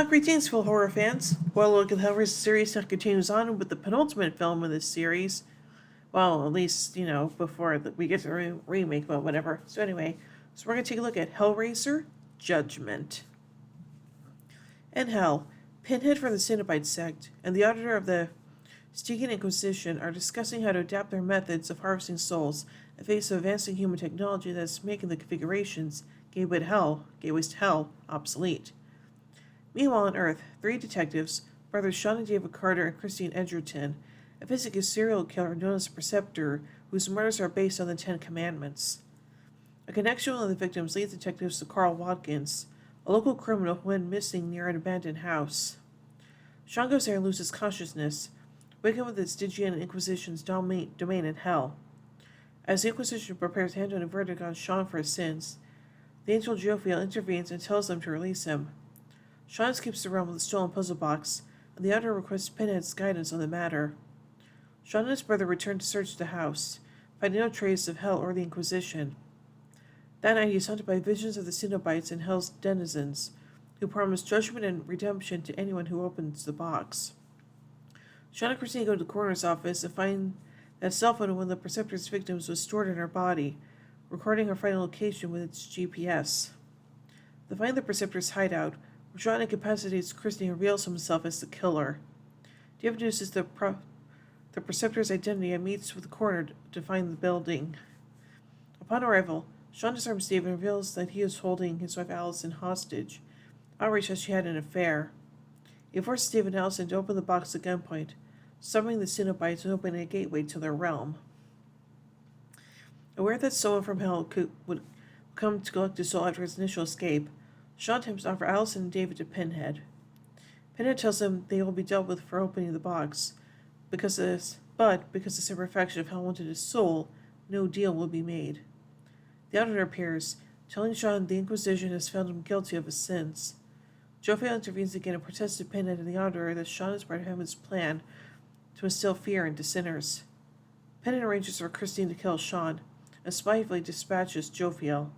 Greetings, full horror fans. Well, look at Hellraiser series that continues on with the penultimate film in this series. Well, at least, before we get to the remake, but whatever. So anyway, we're going to take a look at Hellraiser Judgment. In Hell, Pinhead from the Cenobite sect and the auditor of the Stygian Inquisition are discussing how to adapt their methods of harvesting souls in the face of advancing human technology that is making the configurations gateways to hell, obsolete. Meanwhile on Earth, three detectives, brothers Sean and David Carter and Christine Edgerton, investigate a serial killer known as the Preceptor, whose murders are based on the Ten Commandments. A connection with one of the victims leads detectives to Carl Watkins, a local criminal who went missing near an abandoned house. Sean goes there and loses consciousness, waking with the Stygian Inquisition's domain in hell. As the Inquisition prepares to hand down a verdict on Sean for his sins, the angel Jophiel intervenes and tells them to release him. Sean escapes the realm with a stolen puzzle box, and the auditor requests Pinhead's guidance on the matter. Sean and his brother return to search the house, finding no trace of Hell or the Inquisition. That night he is haunted by visions of the Cenobites and Hell's denizens, who promise judgment and redemption to anyone who opens the box. Sean and Christine go to the coroner's office and find that cell phone of one of the Preceptor's victims was stored in her body, recording her final location with its GPS. They find the Preceptor's hideout, where Sean incapacitates Christine and reveals himself as the killer. David deduces the Preceptor's identity and meets with the coroner to find the building. Upon arrival, Sean disarms David and reveals that he is holding his wife Allison hostage, outraged that she had an affair. He forces David and Allison to open the box at gunpoint, summoning the Cenobites and opening a gateway to their realm. Aware that someone from Hell would come to collect his soul after his initial escape, Sean attempts to offer Allison and David to Pinhead. Pinhead tells them they will be dealt with for opening the box, because the simple faction of Hell wanted his soul, no deal will be made. The auditor appears, telling Sean the Inquisition has found him guilty of his sins. Jophiel intervenes again and protests to Pinhead and the auditor that Sean is part of Heaven's plan to instill fear into sinners. Pinhead arranges for Christine to kill Sean, and spitefully dispatches Jophiel.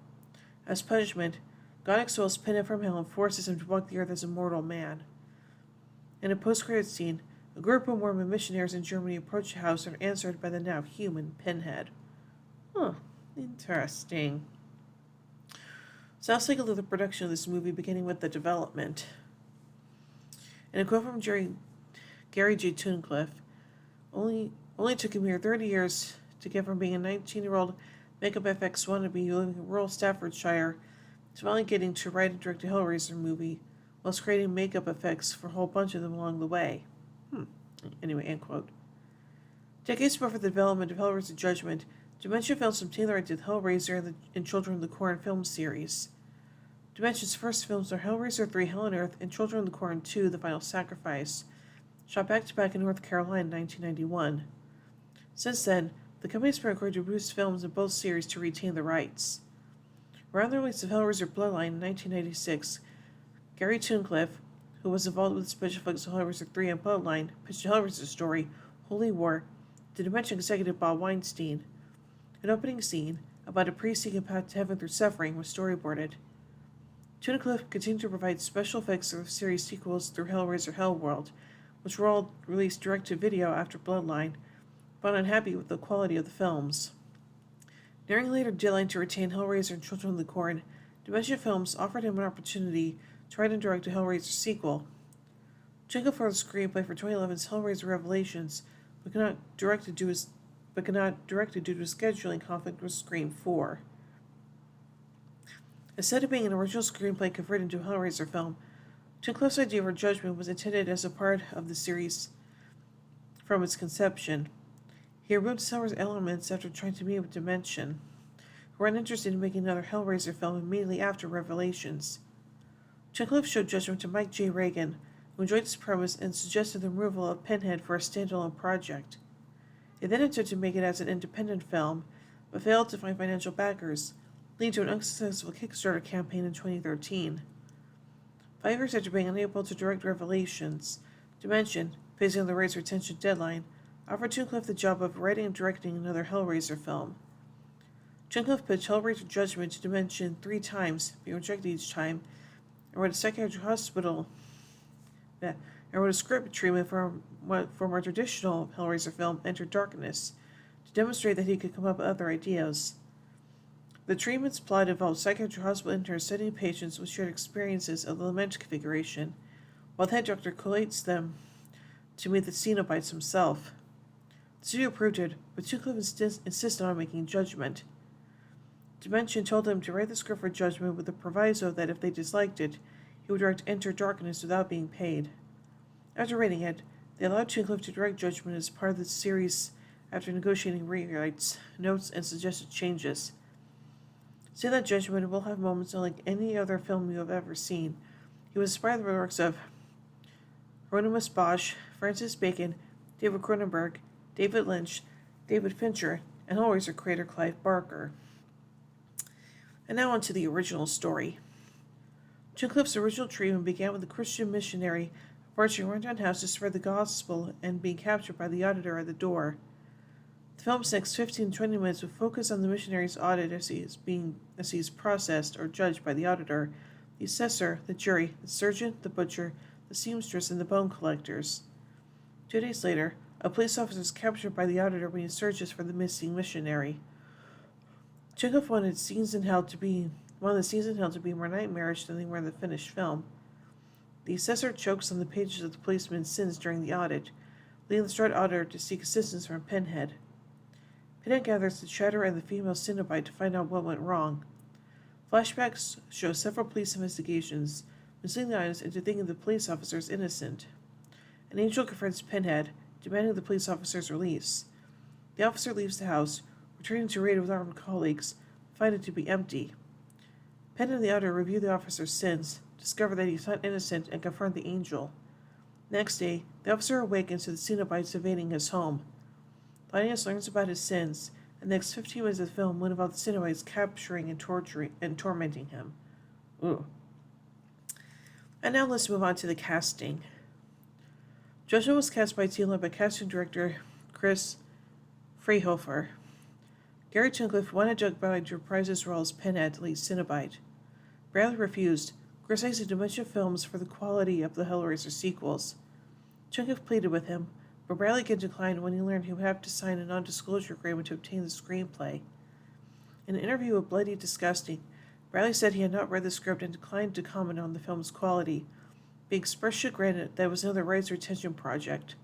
As punishment, God expels Pinhead from Hell and forces him to walk the earth as a mortal man. In a post-credit scene, a group of Mormon missionaries in Germany approach the house and are answered by the now human Pinhead. Interesting. So let's take a look at the production of this movie, beginning with the development. In a quote from Gary J. Tunnicliffe, only took a mere 30 years to get from being a 19-year-old makeup FX wannabe living in rural Staffordshire to finally getting to write and direct a Hellraiser movie, whilst creating makeup effects for a whole bunch of them along the way. Anyway, end quote. Decades before the development of Hellraiser Judgment, Dimension filmed some tailored to Hellraiser and Children of the Corn film series. Dimension's first films are Hellraiser 3 Hell on Earth and Children of the Corn 2 The Final Sacrifice, shot back-to-back in North Carolina in 1991. Since then, the company has been recording to produce films in both series to retain the rights. Around the release of Hellraiser Bloodline in 1996, Gary Tunnicliffe, who was involved with the special effects of Hellraiser 3 and Bloodline, pitched a Hellraiser story, Holy War, to Dimension executive Bob Weinstein. An opening scene, about a priest seeking a path to heaven through suffering, was storyboarded. Tunnicliffe continued to provide special effects for the series sequels through Hellraiser Hellworld, which were all released direct-to-video after Bloodline, but unhappy with the quality of the films. Nearing a later deadline to retain Hellraiser and Children of the Corn, Dimension Films offered him an opportunity to write and direct a Hellraiser sequel. Tunnicliffe wrote a screenplay for 2011's Hellraiser Revelations, but could not direct it due to a scheduling conflict with Scream 4. Instead of being an original screenplay converted into a Hellraiser film, Tunnicliffe's idea for Judgment was intended as a part of the series from its conception. He removed several elements after trying to meet with Dimension, who were uninterested in making another Hellraiser film immediately after Revelations. Tunnicliffe showed Judgment to Mike J. Reagan, who enjoyed his premise and suggested the removal of Pinhead for a standalone project. They then attempted to make it as an independent film, but failed to find financial backers, leading to an unsuccessful Kickstarter campaign in 2013. 5 years after being unable to direct Revelations, Dimension, facing on the race retention deadline, offered Tunnicliffe the job of writing and directing another Hellraiser film. Tunnicliffe pitched Hellraiser Judgment to Dimension 3 times, being rejected each time, and wrote a psychiatric hospital and wrote a script treatment for more traditional Hellraiser film, Enter Darkness, to demonstrate that he could come up with other ideas. The treatment's plot involved psychiatric hospital interns studying patients with shared experiences of the lament configuration, while the head doctor collates them to meet the Cenobites himself. The studio approved it, but Tunecliffe insisted on making Judgment. Dimension told him to write the script for Judgment with the proviso that if they disliked it, he would direct Enter Darkness without being paid. After writing it, they allowed Tunecliffe to direct Judgment as part of the series after negotiating rewrites, notes, and suggested changes. See that Judgment will have moments unlike any other film you have ever seen. He was inspired by the works of Hieronymus Bosch, Francis Bacon, David Cronenberg, David Lynch, David Fincher, and Hellraiser creator Clive Barker. And now on to the original story. Tunecliffe's original treatment began with a Christian missionary approaching a rundown house to spread the gospel and being captured by the auditor at the door. The film's next 15 to 20 minutes will focus on the missionary's audit as he is processed or judged by the auditor, the assessor, the jury, the surgeon, the butcher, the seamstress, and the bone collectors. 2 days later, a police officer is captured by the auditor when he searches for the missing missionary. Tunecliffe wanted the scenes in hell to be more nightmarish than they were in the finished film. The assessor chokes on the pages of the policeman's sins during the audit, leading the distraught auditor to seek assistance from Pinhead. Pinhead gathers the Chatterer and the female Cenobite to find out what went wrong. Flashbacks show several police investigations, misleading the audience into thinking the police officer is innocent. An angel confronts Pinhead, demanding the police officer's release. The officer leaves the house, returning to raid with armed colleagues, find it to be empty. Pinhead and the auditor review the officer's sins, discover that he is not innocent, and confront the angel. Next day, the officer awakens to the Cenobites invading his home. The audience learns about his sins, and the next 15 minutes of the film will involve the Cenobites capturing and tormenting him. Ooh. And now let's move on to the casting. Judgment was cast by Tila by casting director Chris Freihofer. Gary Tunecliffe wanted Doug Bradley to reprise his role as Pinhead, the lead Cenobite. Bradley refused, criticizing Dimension Films for the quality of the Hellraiser sequels. Tunecliffe pleaded with him, but Bradley again declined when he learned he would have to sign a non-disclosure agreement to obtain the screenplay. In an interview with Bloody Disgusting, Bradley said he had not read the script and declined to comment on the film's quality, being expressed chagrin that it was another writer's retention project.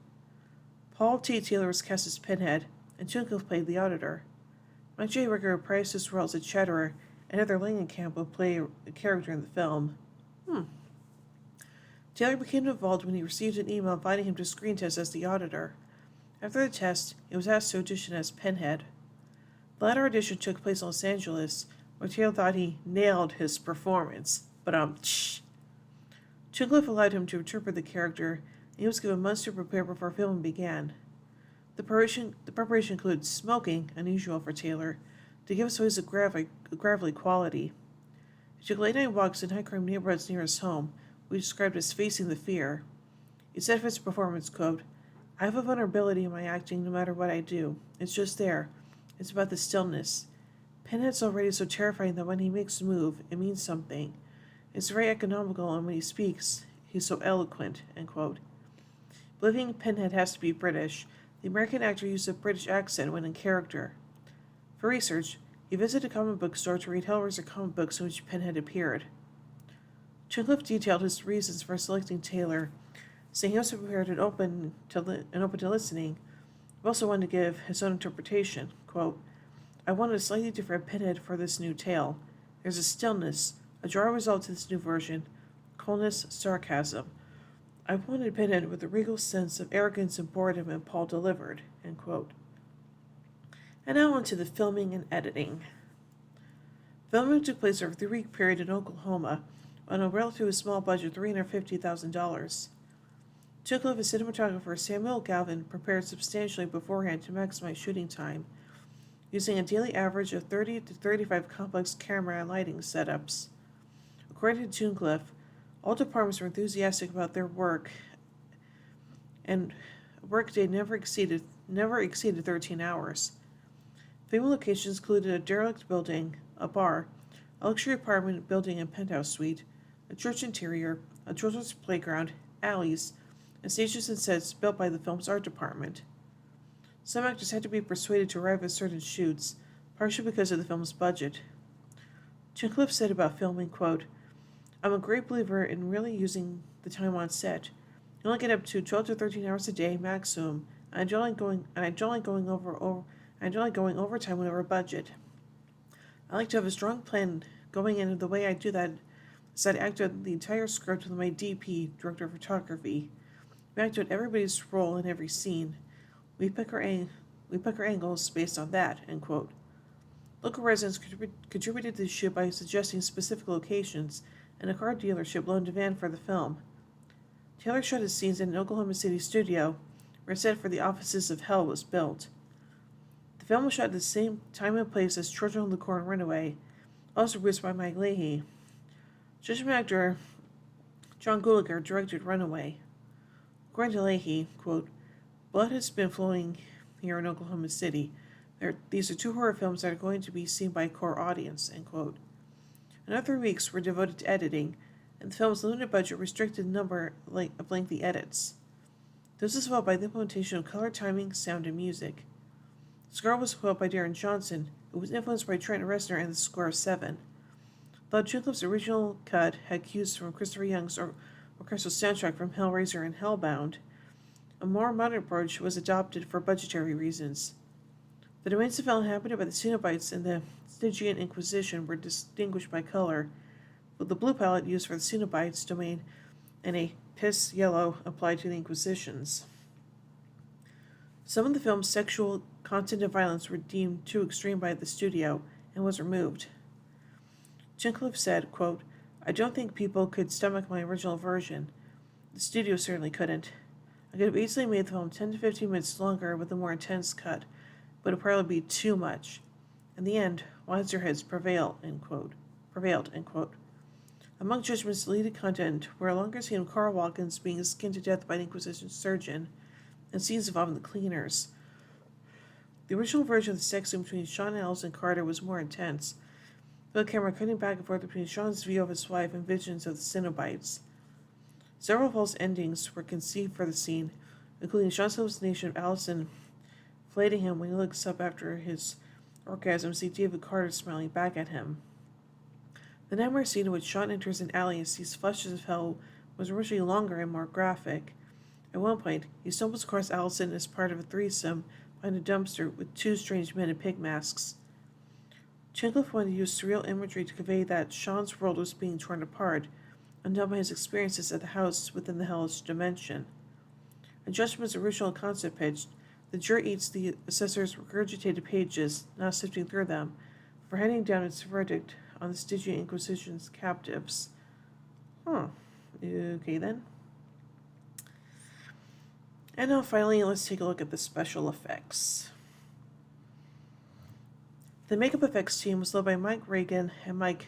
Paul T. Taylor was cast as Pinhead, and Tunecliffe played the auditor. Mike J. Rieger reprised his role as a Chatterer, and Heather Langenkamp would play a character in the film. Taylor became involved when he received an email inviting him to screen test as the auditor. After the test, he was asked to audition as Pinhead. The latter audition took place in Los Angeles, where Taylor thought he nailed his performance. But Tunecliffe allowed him to interpret the character, and he was given months to prepare before filming began. The preparation included smoking, unusual for Taylor, to give his voice a gravelly quality. He took late-night walks in high-crime neighborhoods near his home, which he described as facing the fear. He said of his performance, quote, "I have a vulnerability in my acting no matter what I do. It's just there. It's about the stillness. Pinhead's already so terrifying that when he makes a move, it means something. It's very economical, and when he speaks, he's so eloquent," end quote. Believing Pinhead has to be British, the American actor used a British accent when in character. For research, he visited a comic book store to read Hellraiser comic books in which Pinhead appeared. Tunecliffe detailed his reasons for selecting Taylor, saying he also prepared and open to listening, but also wanted to give his own interpretation. Quote, "I wanted a slightly different Pinhead for this new tale. There's a stillness, a dry result to this new version, coldness, sarcasm. I wanted Pinhead with a regal sense of arrogance and boredom, and Paul delivered," end quote. And now on to the filming and editing. Filming took place over a 3-week period in Oklahoma on a relatively small budget of $350,000. Tunecliffe and cinematographer Samuel Galvin prepared substantially beforehand to maximize shooting time, using a daily average of 30 to 35 complex camera and lighting setups. According to Tunecliffe, all departments were enthusiastic about their work, and workday never exceeded 13 hours. Filming locations included a derelict building, a bar, a luxury apartment building and penthouse suite, a church interior, a children's playground, alleys and stages and sets built by the film's art department. Some actors had to be persuaded to arrive at certain shoots, partially because of the film's budget. Cliff said about filming, quote, "I'm a great believer in really using the time on set. You only get up to 12 to 13 hours a day maximum. I enjoy going overtime whenever budget. I like to have a strong plan going in, and the way I do that is I'd act out the entire script with my DP, director of photography. We act out everybody's role in every scene. We pick our angles based on that," end quote. Local residents contributed to the shoot by suggesting specific locations, and a car dealership loaned a van for the film. Taylor shot his scenes in an Oklahoma City studio, where a set for the Offices of Hell was built. The film was shot at the same time and place as Children of the Corn Runaway, also produced by Mike Leahy. Judgment actor John Gulager directed Runaway. According to Leahy, quote, "Blood has been flowing here in Oklahoma City. These are two horror films that are going to be seen by a core audience," end quote. Another 3 weeks were devoted to editing, and the film's limited budget restricted the number of lengthy edits. This was followed by the implementation of color timing, sound, and music. The score was developed by Darren Johnson, who was influenced by Trent Reznor and the score of Seven. Though Cliff's original cut had cues from Christopher Young's orchestral soundtrack from Hellraiser and Hellbound, a more modern approach was adopted for budgetary reasons. The domains of hell inhabited by the Cenobites and the Stygian Inquisition were distinguished by color, with the blue palette used for the Cenobites domain and a piss yellow applied to the Inquisitions. Some of the film's sexual content and violence were deemed too extreme by the studio and was removed. Cliff said, quote, "I don't think people could stomach my original version. The studio certainly couldn't. I could have easily made the film 10 to 15 minutes longer with a more intense cut, but it would probably be too much. In the end, wiser heads prevailed," end quote. Among Judgment's deleted content were a longer scene of Carl Watkins being skinned to death by an Inquisition surgeon, and scenes involving the cleaners. The original version of the sex scene between Sean and Allison Carter was more intense, with the camera cutting back and forth between Sean's view of his wife and visions of the Cenobites. Several false endings were conceived for the scene, including Sean's hallucination of Allison flaying him when he looks up after his orgasm to see David Carter smiling back at him. The nightmare scene in which Sean enters an alley and sees flashes of hell was originally longer and more graphic. At one point, he stumbles across Allison as part of a threesome behind a dumpster with two strange men in pig masks. Cliff wanted to use surreal imagery to convey that Sean's world was being torn apart, undone by his experiences at the house within the hellish dimension. In Judgment's original concept pitch, the jury eats the assessor's regurgitated pages, not sifting through them, for handing down its verdict on the Stygian Inquisition's captives. Okay then. And now finally, let's take a look at the special effects. The makeup effects team was led by Mike Reagan and Mike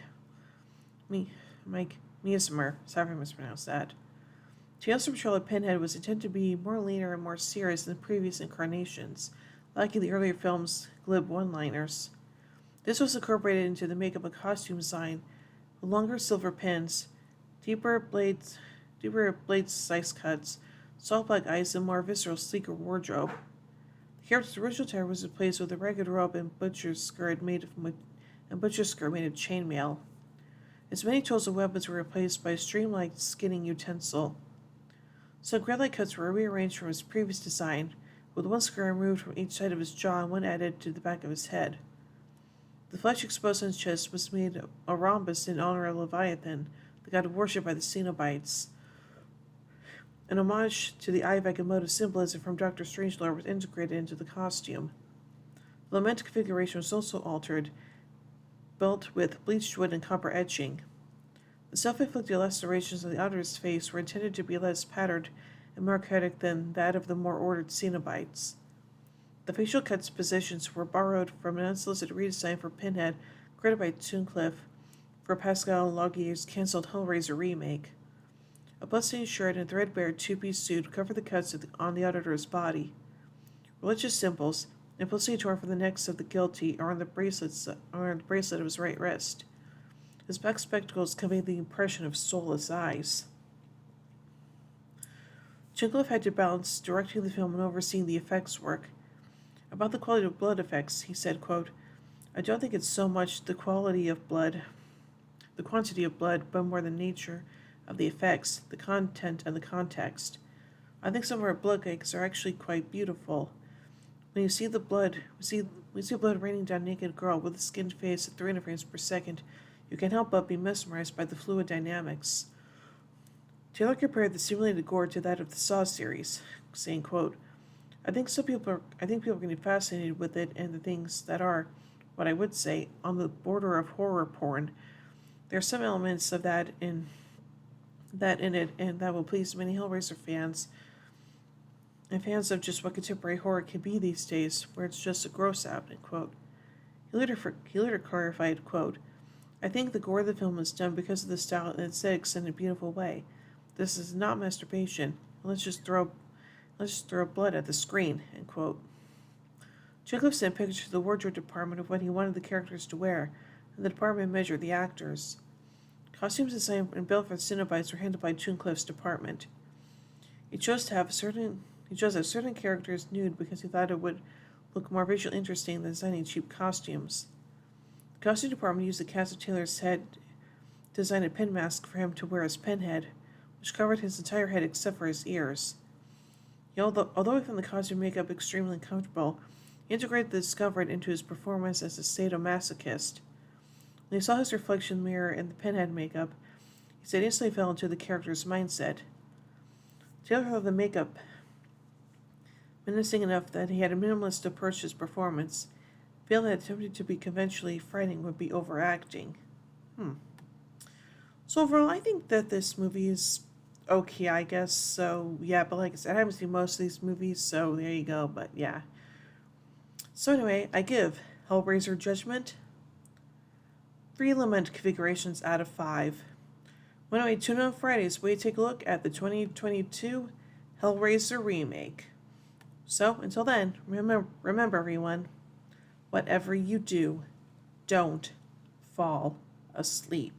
Miasmer. Sorry if I mispronounced that. Tales from Charlotte Pinhead was intended to be more linear and more serious than previous incarnations, lacking the earlier film's glib one-liners. This was incorporated into the makeup and costume design, with longer silver pins, deeper blades size cuts, soft black eyes, and more visceral, sleeker wardrobe. The character's original attire was replaced with a ragged robe and butcher's skirt made of chainmail. Its many tools and weapons were replaced by a streamlined skinning utensil. Some granite cuts were rearranged from his previous design, with one scar removed from each side of his jaw and one added to the back of his head. The flesh exposed on his chest was made a rhombus in honor of Leviathan, the god of worship by the Cenobites. An homage to the eye of Agamotto symbolism from Dr. Strangelore was integrated into the costume. The lament configuration was also altered, built with bleached wood and copper etching. The self-inflicted lacerations on the auditor's face were intended to be less patterned and more chaotic than that of the more ordered Cenobites. The facial cuts positions were borrowed from an unsolicited redesign for Pinhead created by Cliff for Pascal Laugier's canceled Hellraiser remake. A bloodstained shirt and threadbare two-piece suit covered the cuts on the auditor's body. Religious symbols, implicitly torn from the necks of the guilty, are on the bracelet of his right wrist. His back spectacles convey the impression of soulless eyes. Chiklev had to balance directing the film and overseeing the effects work. About the quality of blood effects, he said, quote, I don't think it's so much the quantity of blood, but more the nature of the effects, the content, and the context. I think some of our blood cakes are actually quite beautiful. When you see the blood, we see blood raining down a naked girl with a skinned face at 300 frames per second. You can't help but be mesmerized by the fluid dynamics. Taylor compared the simulated gore to that of the Saw series, saying, quote, I think people are going to be fascinated with it and the things that are, what I would say, on the border of horror porn. There are some elements of that in it, and that will please many Hellraiser fans and fans of just what contemporary horror can be these days, where it's just a gross out, end quote. He later clarified, quote, I think the gore of the film is done because of the style and aesthetics in a beautiful way. This is not masturbation. Let's just throw blood at the screen, end quote. Chiklev sent pictures to the wardrobe department of what he wanted the characters to wear, and the department measured the actors. Costumes designed and built for the Cenobites were handled by Chunklev's department. He chose to have certain characters nude because he thought it would look more visually interesting than designing cheap costumes. The costume department used the cast of Taylor's head to design a pen mask for him to wear as Penhead, which covered his entire head except for his ears. Although he found the costume makeup extremely uncomfortable, he integrated the discovery into his performance as a sadomasochist. When he saw his reflection in the mirror and the Penhead makeup, he said he instantly fell into the character's mindset. Taylor thought the makeup menacing enough that he had a minimalist approach to his performance. Feeling that attempting to be conventionally frightening would be overacting. So overall, I think that this movie is okay, I guess. So, yeah, but like I said, I haven't seen most of these movies, so there you go, but yeah. So anyway, I give Hellraiser Judgment 3 element configurations out of 5. Anyway, tune in on Fridays where we take a look at the 2022 Hellraiser remake. So, until then, remember everyone, whatever you do, don't fall asleep.